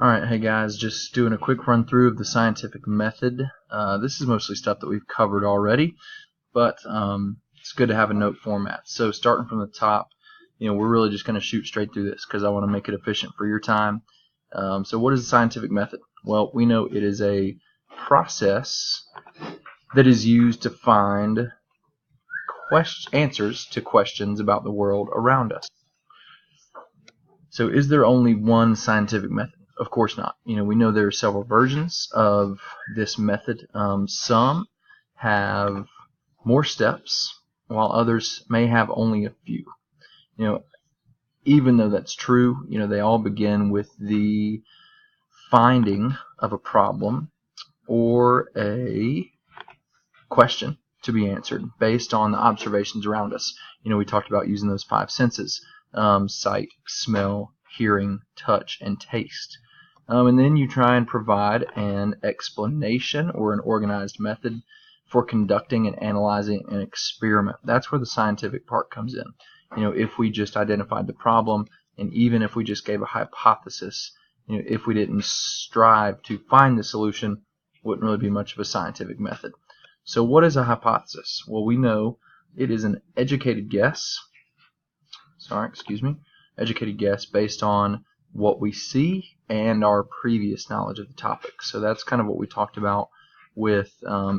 Alright, hey guys, just doing a quick run through of the scientific method. This is mostly stuff that we've covered already, but it's good to have a note format. So starting from the top, we're really just going to shoot straight through this because I want to make it efficient for your time. So what is the scientific method? Well, we know it is a process that is used to find answers to questions about the world around us. So is there only one scientific method? Of course not. We know there are several versions of this method. Some have more steps, while others may have only a few. Even though that's true, they all begin with the finding of a problem or a question to be answered based on the observations around us. We talked about using those five senses: sight, smell, hearing, touch, and taste. And then you try and provide an explanation or an organized method for conducting and analyzing an experiment. That's where the scientific part comes in. If we just identified the problem, and even if we just gave a hypothesis, if we didn't strive to find the solution, it wouldn't really be much of a scientific method. So what is a hypothesis? Well, we know it is an educated guess. Educated guess based on what we see and our previous knowledge of the topic. So that's kind of what we talked about with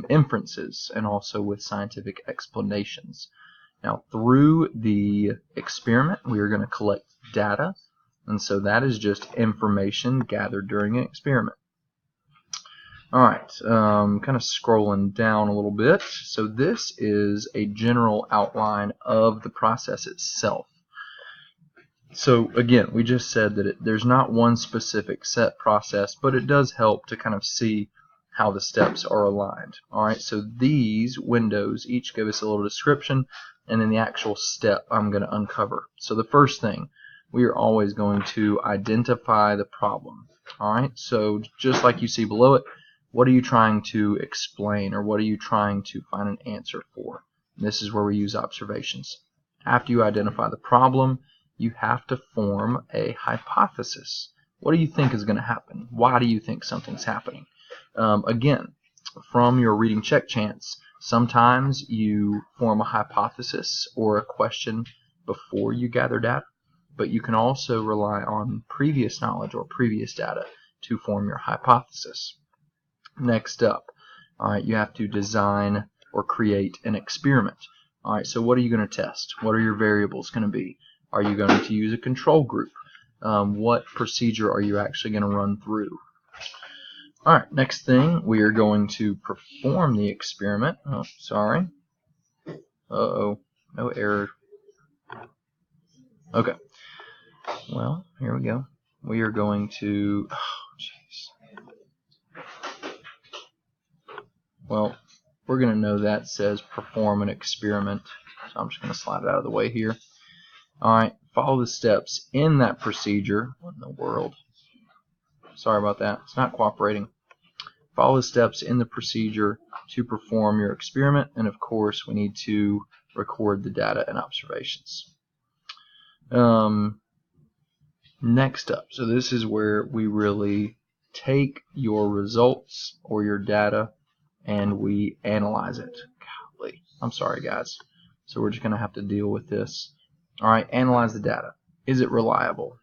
inferences and also with scientific explanations. Now, through the experiment, we are going to collect data, and so that is just information gathered during an experiment. Alright, kind of scrolling down a little bit. So this is a general outline of the process itself. So again, we just said that there's not one specific set process, but it does help to kind of see how the steps are aligned. Alright, so these windows each give us a little description, and then the actual step I'm going to uncover. So the first thing, we are always going to identify the problem. Alright, so just like you see below it, what are you trying to explain, or what are you trying to find an answer for? And this is where we use observations. After you identify the problem, you have to form a hypothesis. What do you think is going to happen? Why do you think something's happening? Again, from your reading check chance, sometimes you form a hypothesis or a question before you gather data, but you can also rely on previous knowledge or previous data to form your hypothesis. Next up, you have to design or create an experiment. Alright, so what are you going to test? What are your variables going to be? Are you going to use a control group? What procedure are you actually going to run through? Alright, next thing, we are going to perform the experiment. Oh, sorry. Uh-oh, no error. Okay. Well, here we go. We are going to... Well, we're going to know that says perform an experiment. So I'm just going to slide it out of the way here. Alright, follow the steps in that procedure. What in the world? Sorry about that. It's not cooperating. Follow the steps in the procedure to perform your experiment, and of course we need to record the data and observations. Next up, so this is where we really take your results or your data and we analyze it. Golly, I'm sorry guys. So we're just going to have to deal with this. Alright, analyze the data. Is it reliable?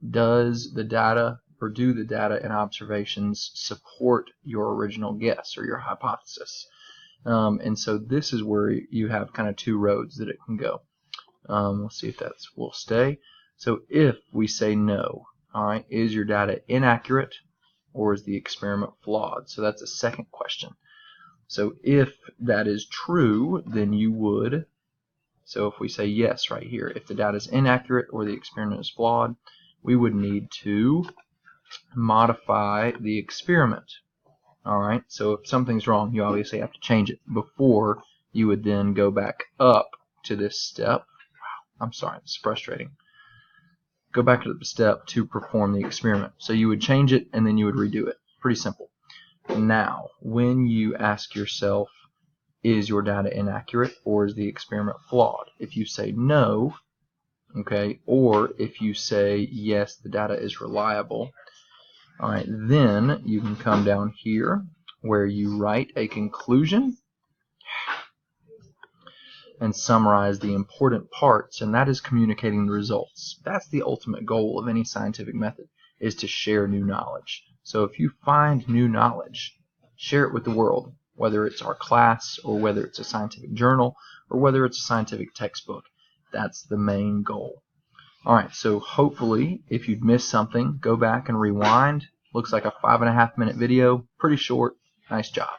Does the data, or do the data and observations support your original guess or your hypothesis? And so this is where you have kind of two roads that it can go. We'll see if that will stay. So if we say no, alright, is your data inaccurate or is the experiment flawed? So that's a second question. So if that is true, then you would... So if we say yes right here, if the data is inaccurate or the experiment is flawed, we would need to modify the experiment. Alright, so if something's wrong, you obviously have to change it before you would then go back up to this step. Wow, I'm sorry, it's frustrating. Go back to the step to perform the experiment. So you would change it and then you would redo it. Pretty simple. Now, when you ask yourself, is your data inaccurate or is the experiment flawed? If you say no, okay, or if you say yes, the data is reliable, Alright, then you can come down here where you write a conclusion and summarize the important parts, and that is communicating the results. That's the ultimate goal of any scientific method, is to share new knowledge. So if you find new knowledge, share it with the world, whether it's our class or whether it's a scientific journal or whether it's a scientific textbook. That's the main goal. Alright, so hopefully if you've missed something, go back and rewind. Looks like a 5.5-minute video, pretty short. Nice job.